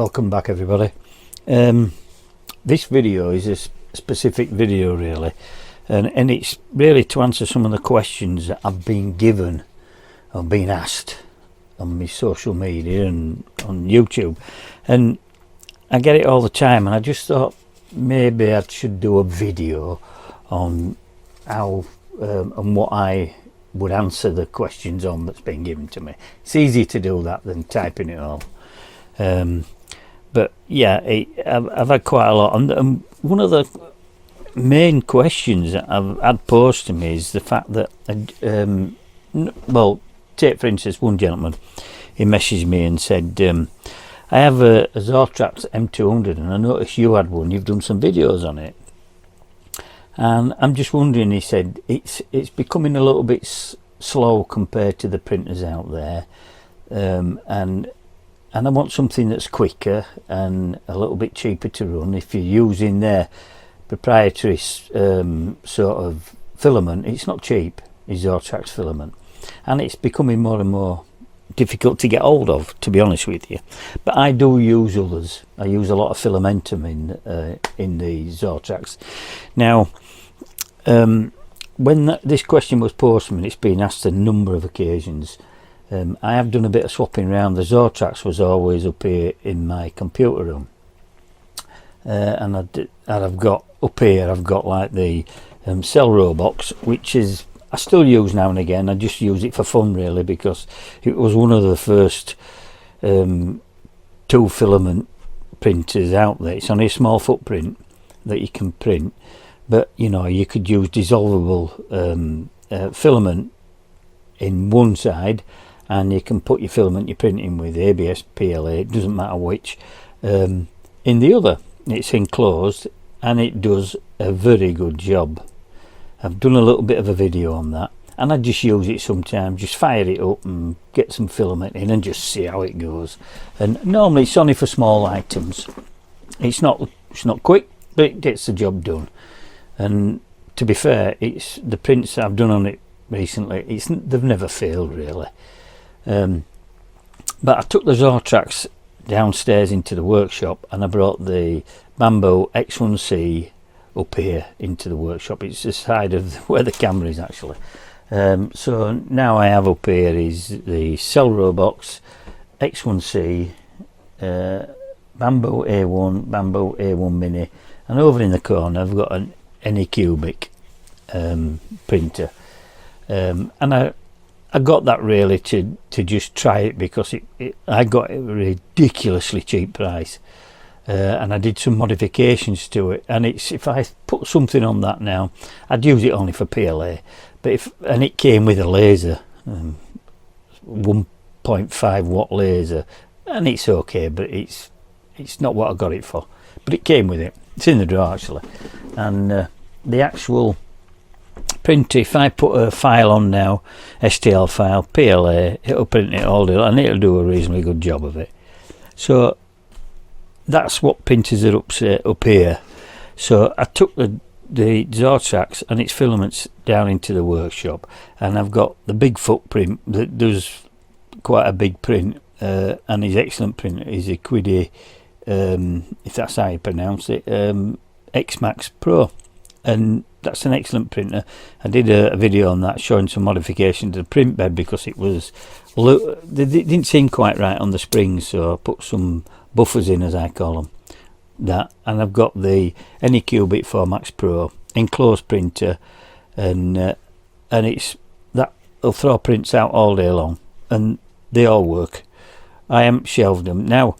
Welcome back, everybody. This video is a specific video really, and it's really to answer some of the questions that I've been given or been asked on my social media and on YouTube, and I get it all the time, and I just thought maybe I should do a video on how and what I would answer the questions on that's been given to me. It's easier to do that than typing it all. But yeah, I've had quite a lot, and one of the main questions that I've had posed to me is the fact that, well, take for instance one gentleman, he messaged me and said, I have a Zortrax M200 and I noticed you had one, you've done some videos on it, and I'm just wondering, he said, it's becoming a little bit slow compared to the printers out there, and I want something that's quicker and a little bit cheaper to run. If you're using their proprietary sort of filament, it's not cheap, is Zortrax filament, and it's becoming more and more difficult to get hold of, to be honest with you. But I do use others. I use a lot of Filamentum in the Zortrax. Now, when this question was posed to me, it's been asked a number of occasions. I have done a bit of swapping around. The Zortrax was always up here in my computer room, and I've got up here, I've got like the Cellro box, which is I still use now and again. I just use it for fun really, because it was one of the first 2 filament printers out there. It's only a small footprint that you can print, but you know, you could use dissolvable filament in one side, and you can put your filament you're printing with, ABS, PLA, it doesn't matter which, in the other. It's enclosed and it does a very good job. I've done a little bit of a video on that, and I just use it sometimes, just fire it up and get some filament in and just see how it goes. And normally it's only for small items. It's not quick, but it gets the job done. And to be fair, it's the prints I've done on it recently, they've never failed really. But I took the Zortrax downstairs into the workshop, and I brought the Bambu X1C up here into the workshop. It's the side of where the camera is actually. So now I have up here is the Cellro box, X1C, Bambu A1, Bambu A1 Mini, and over in the corner I've got an Anycubic printer, and I got that really to just try it, because I got it at a ridiculously cheap price, and I did some modifications to it, and if I put something on that now, I'd use it only for PLA, but and it came with a laser, 1.5 watt laser, and it's okay, but it's not what I got it for, but it came with it. It's in the drawer actually, and the actual printer, if I put a file on now, STL file, PLA, it'll print it all day, and it'll do a reasonably good job of it. So that's what printers are up here. So I took the Zortrax and its filaments down into the workshop, and I've got the big footprint that does quite a big print, and his excellent printer is a Quiddy, if that's how you pronounce it, X-Max Pro, and that's an excellent printer. I did a video on that showing some modification to the print bed, because it didn't seem quite right on the springs, so I put some buffers in, as I call them, that. And I've got the Anycubic 4 Max Pro enclosed printer, and it'll throw prints out all day long, and they all work. I haven't shelved them. Now,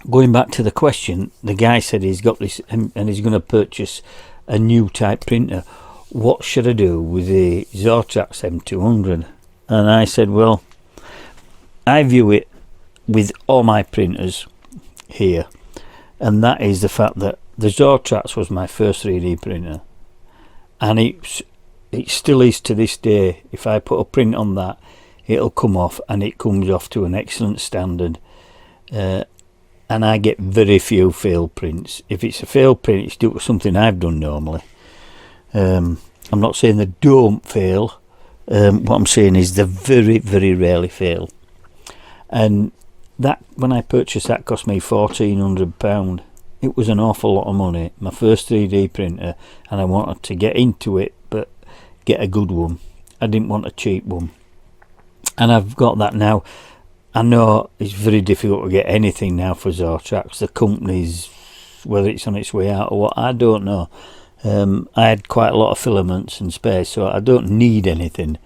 going back to the question, the guy said he's got this and he's going to purchase a new type printer. What should I do with the Zortrax M200? And I said, well, I view it with all my printers here, and that is the fact that the Zortrax was my first 3D printer, and it still is to this day. If I put a print on that, it'll come off, and it comes off to an excellent standard, and I get very few failed prints. If it's a failed print, it's due to something I've done normally. I'm not saying they don't fail, what I'm saying is they very, very rarely fail. And that when I purchased that cost me £1,400. It was an awful lot of money, my first 3D printer, and I wanted to get into it but get a good one. I didn't want a cheap one, and I've got that now. I know it's very difficult to get anything now for Zortrax. The company's, whether it's on its way out or what, I don't know. I had quite a lot of filaments and space, so I don't need anything.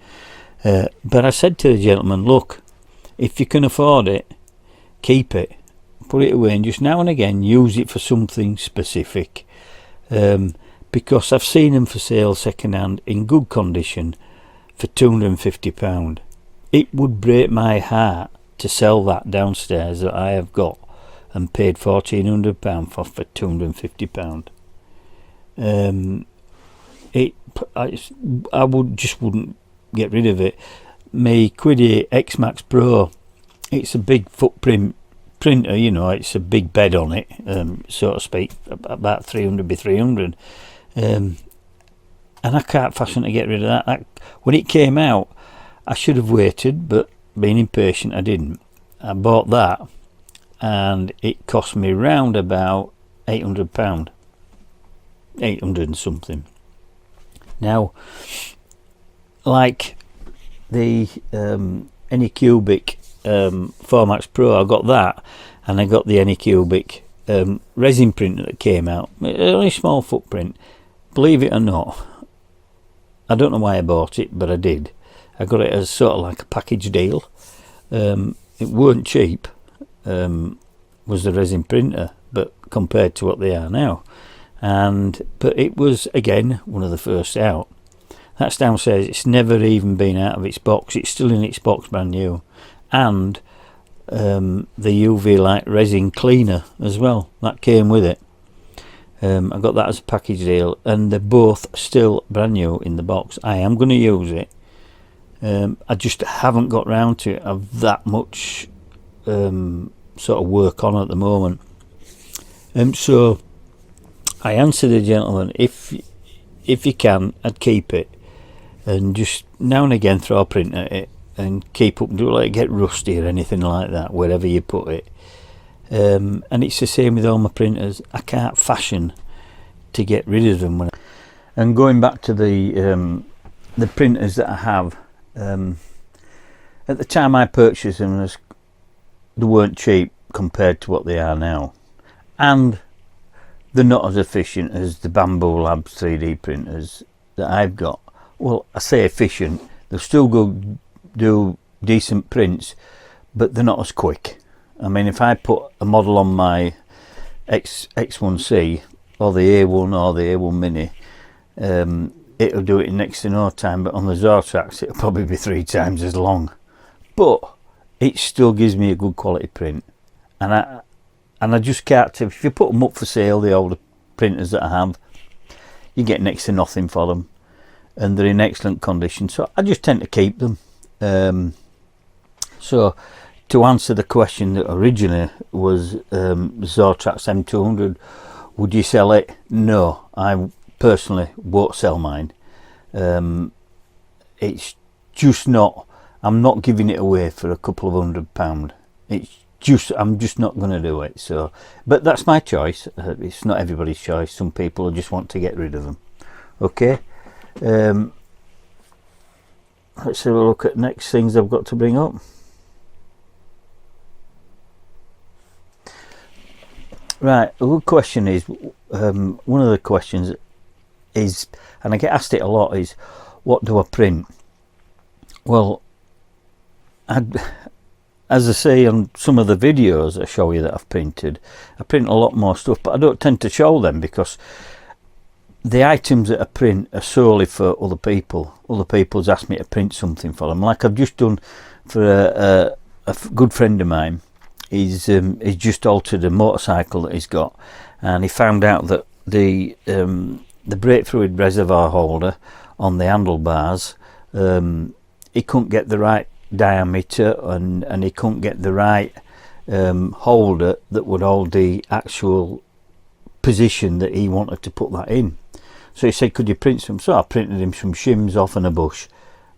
But I said to the gentleman, look, if you can afford it, keep it, put it away, and just now and again use it for something specific. Because I've seen them for sale second hand in good condition for £250. It would break my heart to sell that downstairs that I have got and paid £1,400 for £250. I wouldn't get rid of it. My Quiddy X-Max Pro, it's a big footprint printer, you know, it's a big bed on it, so to speak, about 300 by 300, and I can't fashion to get rid of that. When it came out, I should have waited, but being impatient, I didn't. I bought that, and it cost me round about £800, 800 and something. Now, like the Anycubic 4Max Pro, I got that, and I got the Anycubic resin printer that came out. It's only a small footprint, believe it or not. I don't know why I bought it, but I did. I got it as sort of like a package deal. It weren't cheap, was the resin printer, but compared to what they are now, but it was again one of the first out. That's downstairs. It's never even been out of its box. It's still in its box, brand new, and the UV light resin cleaner as well, that came with it. I got that as a package deal, and they're both still brand new in the box. I am going to use it. I just haven't got round to it. I've that much sort of work on at the moment. So I answered the gentleman, if you can, I'd keep it, and just now and again throw a print at it and keep up, don't let it get rusty or anything like that wherever you put it. And it's the same with all my printers. I can't fashion to get rid of them. And going back to the printers that I have, at the time I purchased them, they weren't cheap compared to what they are now, and they're not as efficient as the Bambu Labs 3D printers that I've got. Well, I say efficient, they'll still go do decent prints, but they're not as quick. I mean, if I put a model on my X1C or the A1 or the A1 Mini, it'll do it in next to no time, but on the Zortrax it'll probably be 3 times as long. But it still gives me a good quality print, and I just can't. If you put them up for sale, the older printers that I have, you get next to nothing for them, and they're in excellent condition, so I just tend to keep them. So to answer the question that originally was Zortrax M200, would you sell it? No, I personally won't sell mine. It's just not, I'm not giving it away for a couple of £100. I'm just not going to do it. So, but that's my choice. It's not everybody's choice. Some people just want to get rid of them. Okay, let's have a look at next things I've got to bring up. Right, a good question is, one of the questions is, and I get asked it a lot, is what do I print? Well, as I say on some of the videos I show you that I've printed, I print a lot more stuff, but I don't tend to show them because the items that I print are solely for other people. Other people's asked me to print something for them, like I've just done for a good friend of mine. He's just altered a motorcycle that he's got, and he found out that the brake fluid reservoir holder on the handlebars, he couldn't get the right diameter, and he couldn't get the right holder that would hold the actual position that he wanted to put that in. So he said, could you print some? So I printed him some shims off and a bush,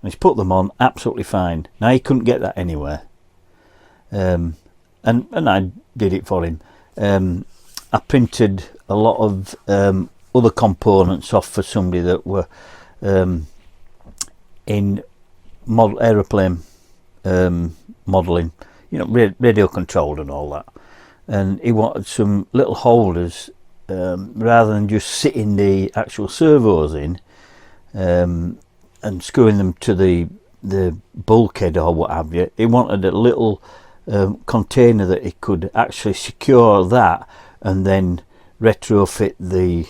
and he's put them on absolutely fine. Now he couldn't get that anywhere. and I did it for him. I printed a lot of other components off for somebody that were in aeroplane modelling, you know, radio controlled and all that. And he wanted some little holders, rather than just sitting the actual servos in and screwing them to the bulkhead or what have you. He wanted a little container that he could actually secure that and then retrofit the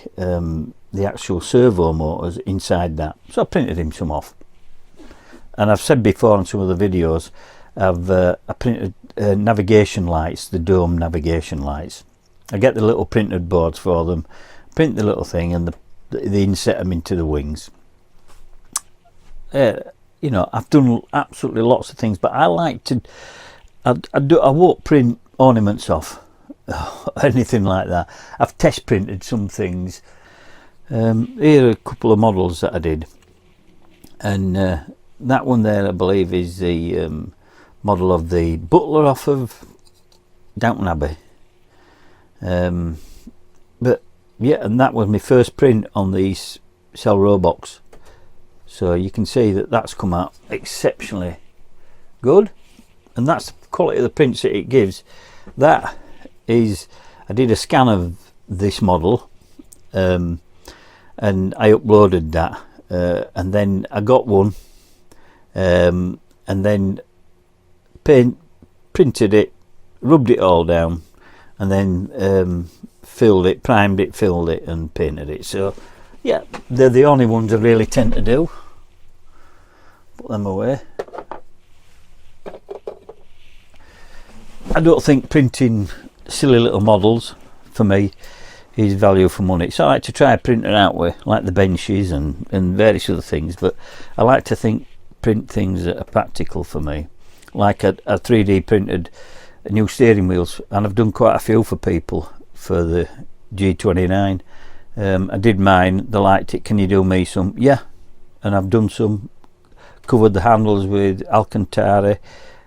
actual servo motors inside that. So I printed him some off. And I've said before in some of the videos, I printed navigation lights, the dome navigation lights. I get the little printed boards for them, print the little thing, and they inset them into the wings. You know, I've done absolutely lots of things, but I like to. I won't print ornaments off, anything like that. I've test printed some things. Here are a couple of models that I did, and that one there, I believe, is the model of the butler off of Downton Abbey. But yeah, and that was my first print on these Cell Robox. So you can see that that's come out exceptionally good, and that's the quality of the prints that it gives. That is, I did a scan of this model, and I uploaded that, and then I got one, and then printed it, rubbed it all down, and then filled it, primed it, filled it, and painted it. So yeah, they're the only ones I really tend to do. Put them away. I don't think printing silly little models for me is value for money. So I like to try print it out with, like the benches and various other things, but I like to print things that are practical for me, like a 3D printed new steering wheels, and I've done quite a few for people for the G29. I did mine, they liked it. Can you do me some? Yeah, and I've done some, covered the handles with Alcantara,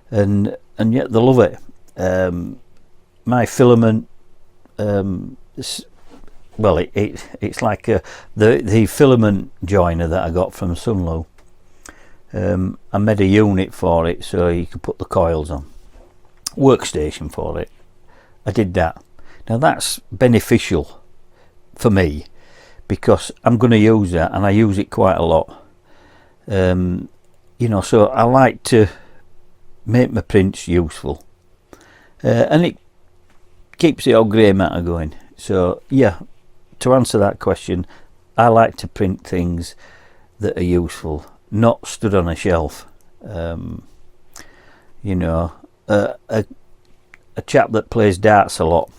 and yet they love it. My filament, well, it's like the filament joiner that I got from Sunlow. I made a unit for it so you could put the coils on, workstation for it. I did that. Now that's beneficial for me because I'm going to use that, and I use it quite a lot. You know, so I like to make my prints useful, and it keeps the old grey matter going. So yeah, to answer that question, I like to print things that are useful, not stood on a shelf. You know, a chap that plays darts a lot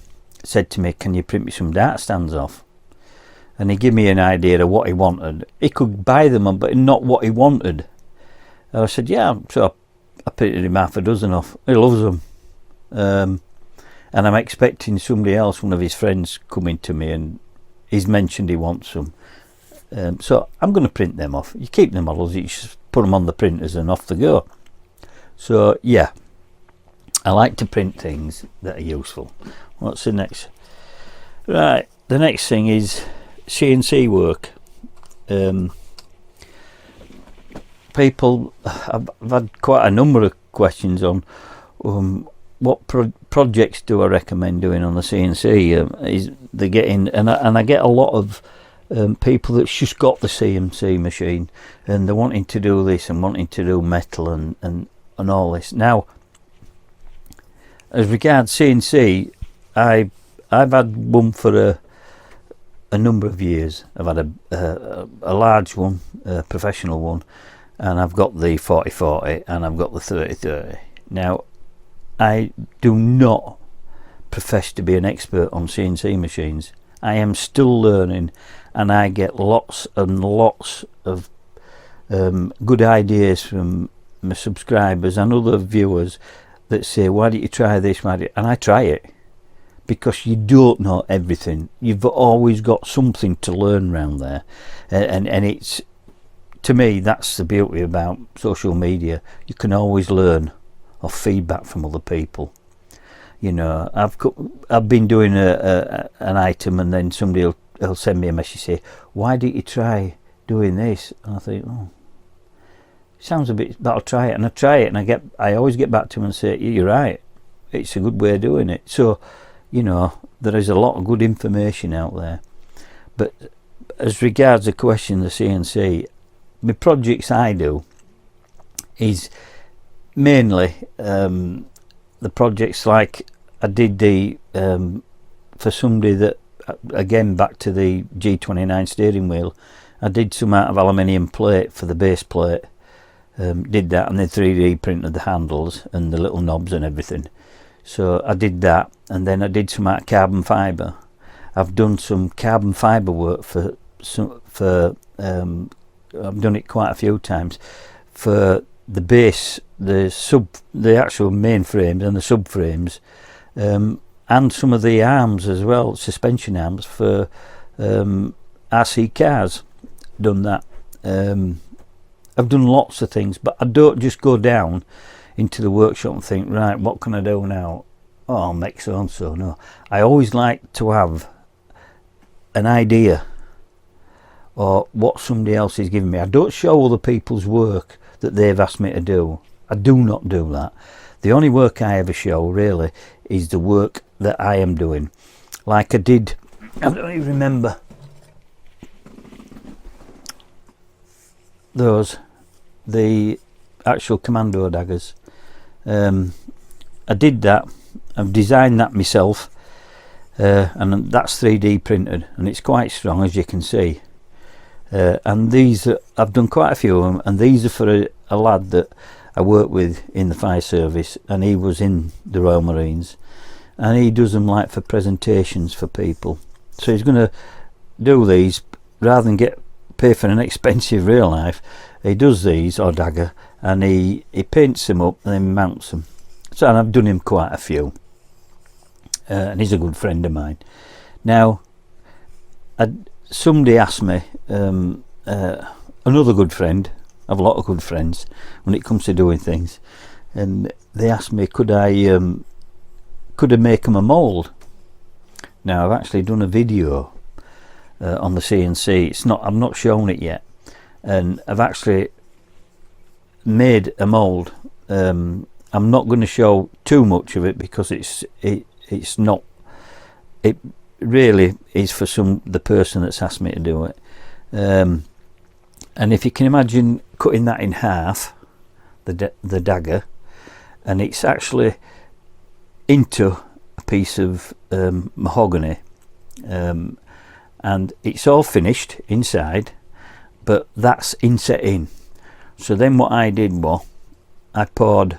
said to me, can you print me some dart stands off? And he gave me an idea of what he wanted. He could buy them, but not what he wanted. And I said, yeah. So I printed him half a dozen off. He loves them. And I'm expecting somebody else, one of his friends, coming to me, and he's mentioned he wants them. So I'm going to print them off. You keep the models, you just put them on the printers and off they go. So yeah, I like to print things that are useful. What's the next? Right, the next thing is CNC work. People, I've had quite a number of questions on what projects do I recommend doing on the CNC. Is they getting, and I get a lot of people that's just got the CNC machine and they're wanting to do this and wanting to do metal and all this. Now, as regards CNC, I've had one for a number of years. I've had a large one, a professional one, and I've got the 4040 and I've got the 3030. Now, I do not profess to be an expert on CNC machines. I am still learning, and I get lots and lots of good ideas from my subscribers and other viewers that say, why don't you try this? And I try it, because you don't know everything. You've always got something to learn around there, and it's, to me, that's the beauty about social media. You can always learn or feedback from other people. You know, I've been doing an item, and then somebody will send me a message, say, why didn't you try doing this? And I think, oh, sounds a bit, but I'll try it. And I try it, and I always get back to them and say, yeah, you're right, it's a good way of doing it. So, you know, there is a lot of good information out there. But as regards the question of the CNC, the projects I do is mainly the projects like I did for somebody that, again, back to the G29 steering wheel, I did some out of aluminium plate for the base plate, did that, and then 3D printed the handles and the little knobs and everything. So I did that, and then I did some out of carbon fibre. I've done some carbon fibre work I've done it quite a few times for the base, the actual main frames and the subframes, and some of the arms as well, suspension arms for RC cars. Done that. I've done lots of things, but I don't just go down into the workshop and think, right, what can I do now? Oh, I'll make so and so. No, I always like to have an idea or what somebody else is giving me. I don't show other people's work that they've asked me to do. I do not do that. The only work I ever show really is the work that I am doing. Like I did, I don't even remember those, the actual commando daggers. I did that. I've designed that myself, and that's 3D printed, and it's quite strong, as you can see. And these I've done quite a few of them, and these are for a lad that I work with in the fire service, and he was in the Royal Marines, and he does them like for presentations for people. So he's going to do these rather than pay for an expensive real knife. He does these, or dagger, and he paints them up and then mounts them. So, and I've done him quite a few, and he's a good friend of mine. Now, somebody asked me, another good friend, I have a lot of good friends when it comes to doing things, and they asked me, could I make them a mould? Now, I've actually done a video on the CNC. I've not shown it yet, and I've actually made a mould. I'm not going to show too much of it because it's not. It really is for the person that's asked me to do it. And if you can imagine cutting that in half, the dagger, and it's actually into a piece of mahogany, and it's all finished inside, but that's inset in. So then what I did was I poured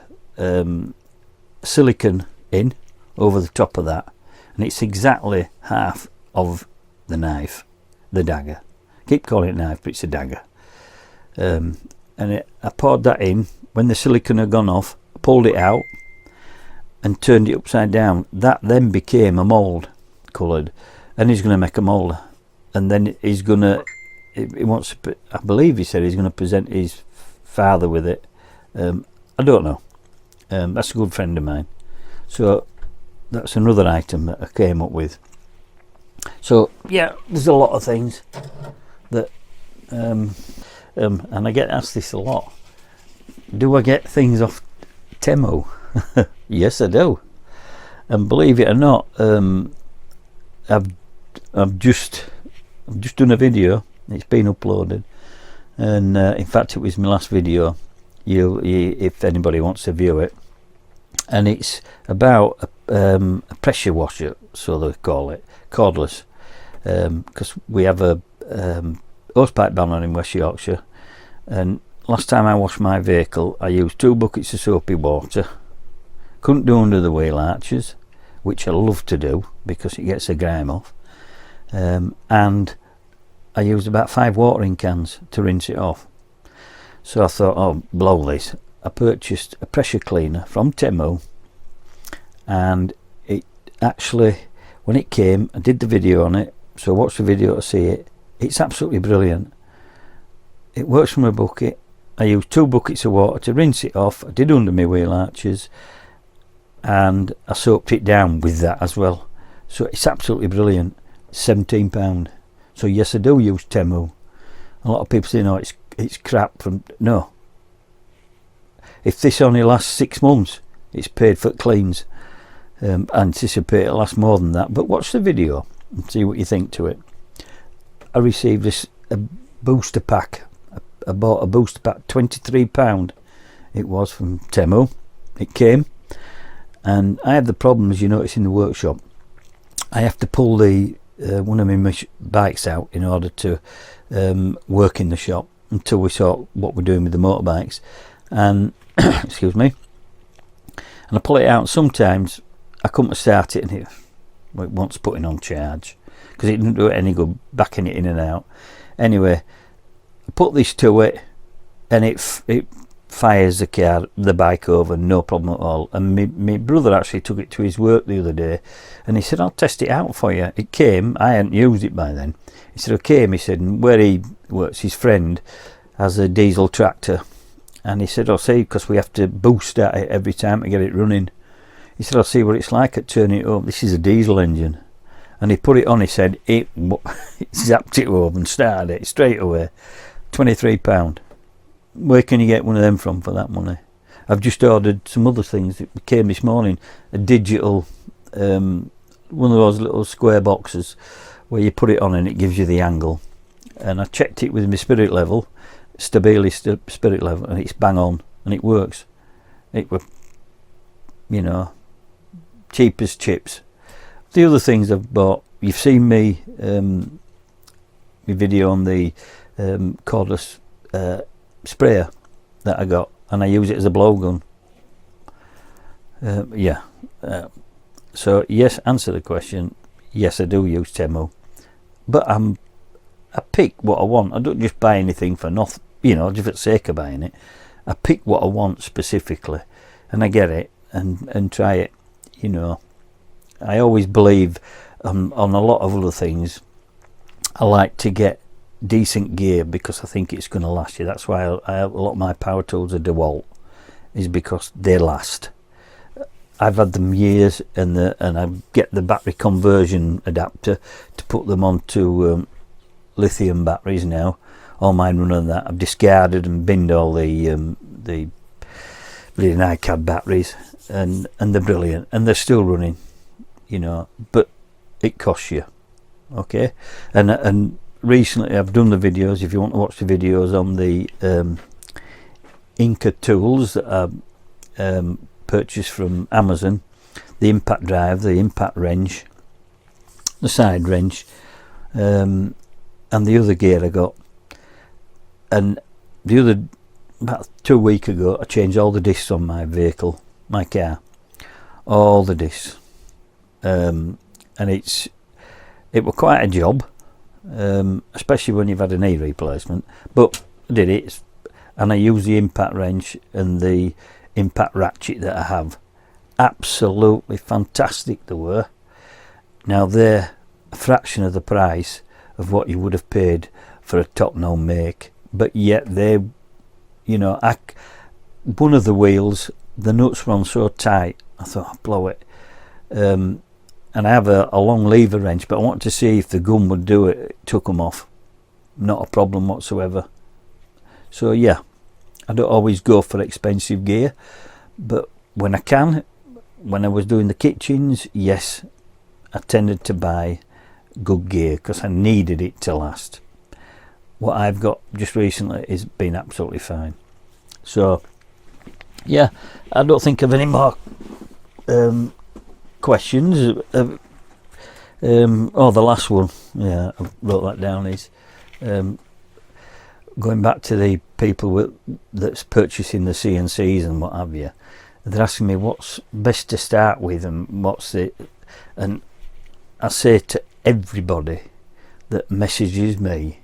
silicone in over the top of that, and it's exactly half of the knife, the dagger. Keep calling it knife, but it's a dagger. And I poured that in. When the silicone had gone off, I pulled it out and turned it upside down. That then became a mould, coloured, and he's going to make a mould, and then he's going to, he wants to, I believe he said he's going to present his father with it. I don't know. That's a good friend of mine. So that's another item that I came up with. So yeah, there's a lot of things that and I get asked this a lot. Do I get things off Temu? Yes, I do. And believe it or not, I've just done a video. It's been uploaded, and in fact, it was my last video. If anybody wants to view it, and it's about a pressure washer, so they call it, cordless, because we have a hosepipe banner in West Yorkshire, and last time I washed my vehicle I used 2 buckets of soapy water. Couldn't do under the wheel arches, which I love to do because it gets the grime off, and I used about 5 watering cans to rinse it off. So I thought, oh, blow this. I purchased a pressure cleaner from Temu, and it actually, when it came, I did the video on it, so I watched the video to see it. It's absolutely brilliant. It works from a bucket. I used 2 buckets of water to rinse it off. I did under my wheel arches, and I soaked it down with that as well. So it's absolutely brilliant. £17. So yes, I do use Temu. A lot of people say no, it's crap. No, if this only lasts 6 months, it's paid for cleans. I anticipate it'll last more than that, but watch the video and see what you think to it. I received a booster pack. I bought a booster pack, £23 it was, from Temu. It came, and I have the problem, as you notice in the workshop, I have to pull the one of my bikes out in order to work in the shop until we sort what we're doing with the motorbikes, and excuse me, and I pull it out. Sometimes I come to start it and it wants putting on charge because it didn't do it any good backing it in and out. Anyway, I put this to it and it fires the bike over, no problem at all. And my brother actually took it to his work the other day and he said, I'll test it out for you. It came, I hadn't used it by then. He said, okay. He said, and where he works, his friend has a diesel tractor, and he said, I'll see, because we have to boost at it every time to get it running. He said, I'll see what it's like at turning it up. This is a diesel engine. And he put it on, he said, it zapped it over and started it straight away. £23. Where can you get one of them from for that money? I've just ordered some other things that came this morning. A digital, one of those little square boxes where you put it on and it gives you the angle. And I checked it with my spirit level, Stabili spirit level, and it's bang on and it works. It were, you know, cheap as chips. The other things I've bought, you've seen me my video on the cordless sprayer that I got, and I use it as a blowgun. So yes, answer the question, yes I do use Temu, but I pick what I want. I don't just buy anything for nothing, you know, just for the sake of buying it. I pick what I want specifically and I get it and try it, you know. I always believe on a lot of other things I like to get decent gear because I think it's going to last you. That's why a lot of my power tools are DeWalt, is because they last. I've had them years, and I get the battery conversion adapter to put them onto lithium batteries now. All mine run on that. I've discarded and binned all the NiCad batteries, and they're brilliant, and they're still running, you know, but it costs you, okay. And recently I've done the videos, if you want to watch the videos on the Inca tools that I purchased from Amazon, the impact drive, the impact wrench, the side wrench, and the other gear I got. And about 2 weeks ago I changed all the discs on my vehicle, my car, all the discs, and it was quite a job, especially when you've had a knee replacement, but I did it. And I use the impact wrench and the impact ratchet that I have. Absolutely fantastic they were. Now they're a fraction of the price of what you would have paid for a top known make, but yet they, you know, one of the wheels, the nuts were on so tight, I thought I'd blow it. And I have a long lever wrench, but I wanted to see if the gun would do it. It took them off. Not a problem whatsoever. So yeah, I don't always go for expensive gear, but when I can, when I was doing the kitchens, yes, I tended to buy good gear because I needed it to last. What I've got just recently has been absolutely fine. So yeah, I don't think of any more questions. Oh, the last one, yeah, I wrote that down, is going back to the people that's purchasing the CNCs and what have you. They're asking me what's best to start with and what's it, and I say to everybody that messages me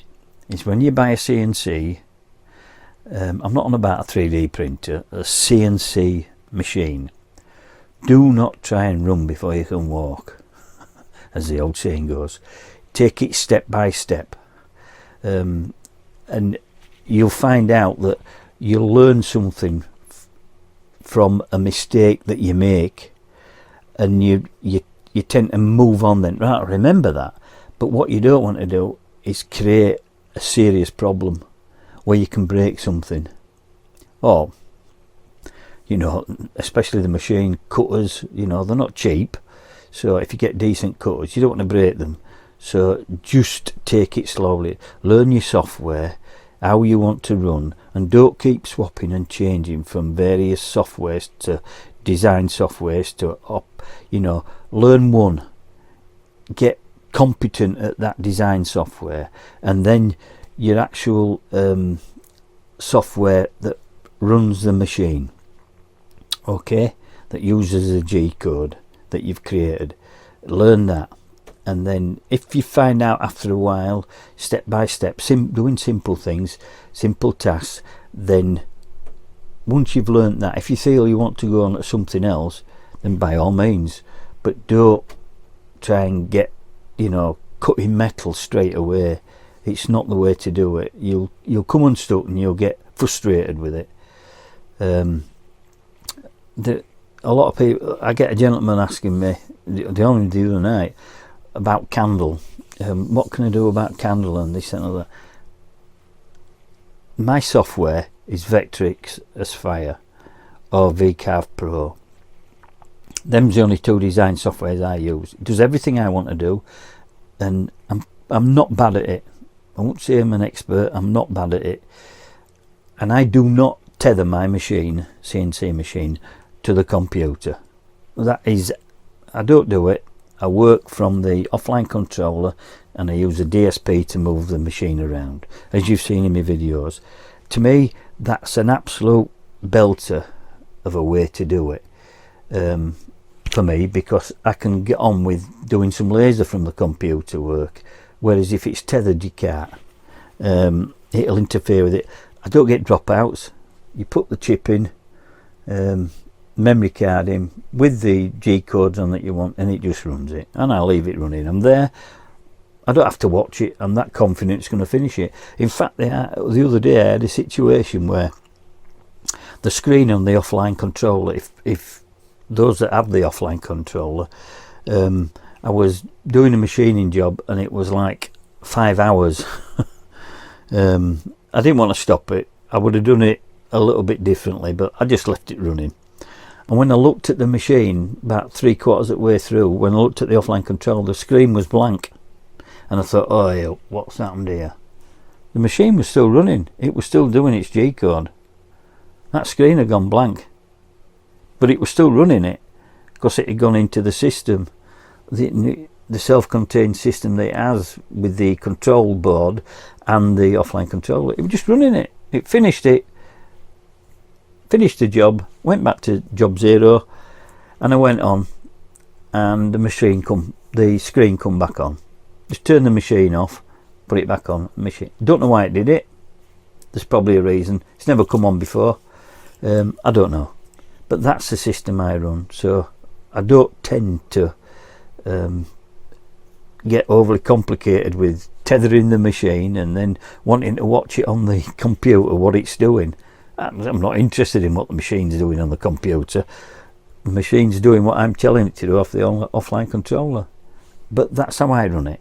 is, when you buy a CNC, I'm not on about a 3D printer, a CNC machine, do not try and run before you can walk, as the old saying goes. Take it step by step, and you'll find out that you'll learn something from a mistake that you make and you tend to move on then. Right, remember that. But what you don't want to do is create a serious problem where you can break something. Or, you know, especially the machine cutters, you know, they're not cheap. So if you get decent cutters, you don't want to break them. So just take it slowly. Learn your software, how you want to run, and don't keep swapping and changing from various softwares to design softwares to you know, learn one, get competent at that design software, and then your actual software that runs the machine, okay, that uses a G code that you've created. Learn that, and then if you find out after a while, step by step, doing simple things, simple tasks, then once you've learned that, if you feel you want to go on to something else, then by all means, but don't try and get, you know, cutting metal straight away. It's not the way to do it. You'll come unstuck and you'll get frustrated with it. A lot of people, I get a gentleman asking me the other night about Candle. What can I do about Candle and this and that? My software is Vectrix Aspire or VCarve Pro. Them's the only two design softwares I use. It does everything I want to do, and I'm not bad at it. I won't say I'm an expert. I'm not bad at it, and I do not tether my machine, CNC machine, to the computer. That is, I don't do it. I work from the offline controller, and I use a DSP to move the machine around, as you've seen in my videos. To me, that's an absolute belter of a way to do it. For me, because I can get on with doing some laser from the computer work, whereas if it's tethered you can't. It'll interfere with it. I don't get dropouts. You put the chip in, memory card in with the G codes on that you want, and it just runs it, and I'll leave it running. I'm there. I don't have to watch it. I'm that confident it's going to finish it. In fact, the other day I had a situation where the screen on the offline controller, if those that have the offline controller, I was doing a machining job and it was like 5 hours. I didn't want to stop it. I would have done it a little bit differently, but I just left it running. And when I looked at the machine about 3/4 of the way through, when I looked at the offline controller, the screen was blank, and I thought, oh yeah, what's happened here? The machine was still running. It was still doing its G code. That screen had gone blank, but it was still running it because it had gone into the system, the self-contained system that it has with the control board and the offline controller. It was just running it. It finished the job, went back to job 0, and I went on, and the screen come back on. Just turn the machine off, put it back on. Machine. Don't know why it did it. There's probably a reason. It's never come on before. I don't know, but that's the system I run. So I don't tend to get overly complicated with tethering the machine and then wanting to watch it on the computer what it's doing. I'm not interested in what the machine's doing on the computer. The machine's doing what I'm telling it to do off the offline controller. But that's how I run it.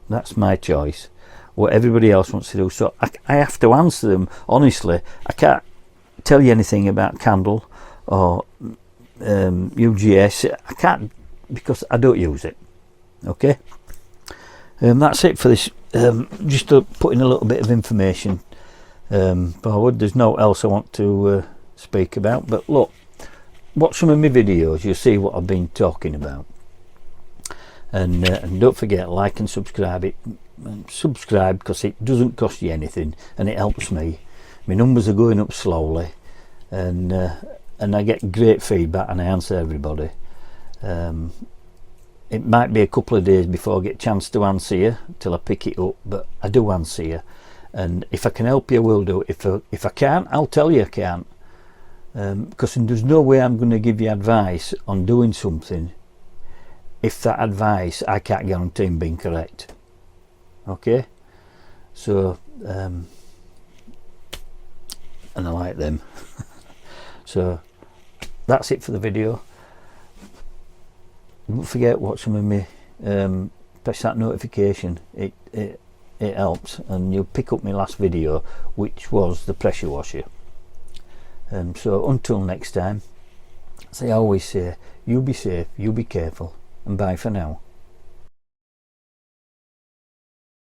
That's my choice. What everybody else wants to do. So I have to answer them honestly. I can't tell you anything about Candle or UGS. I can't, because I don't use it. Okay. That's it for this. Just to put in a little bit of information forward. There's no else I want to speak about, but look, watch some of my videos, you'll see what I've been talking about, and don't forget, like and subscribe because it doesn't cost you anything and it helps me. My numbers are going up slowly, and I get great feedback and I answer everybody. It might be a couple of days before I get a chance to answer you till I pick it up, but I do answer you, and if I can help you I will do. If I can't, I'll tell you I can't, because there's no way I'm going to give you advice on doing something if that advice I can't guarantee being correct. Okay, so and I like them. So that's it for the video. don't forget watching with me. Press that notification. It helps, and you'll pick up my last video, which was the pressure washer. So until next time, as I always say, you be safe, you be careful, and bye for now.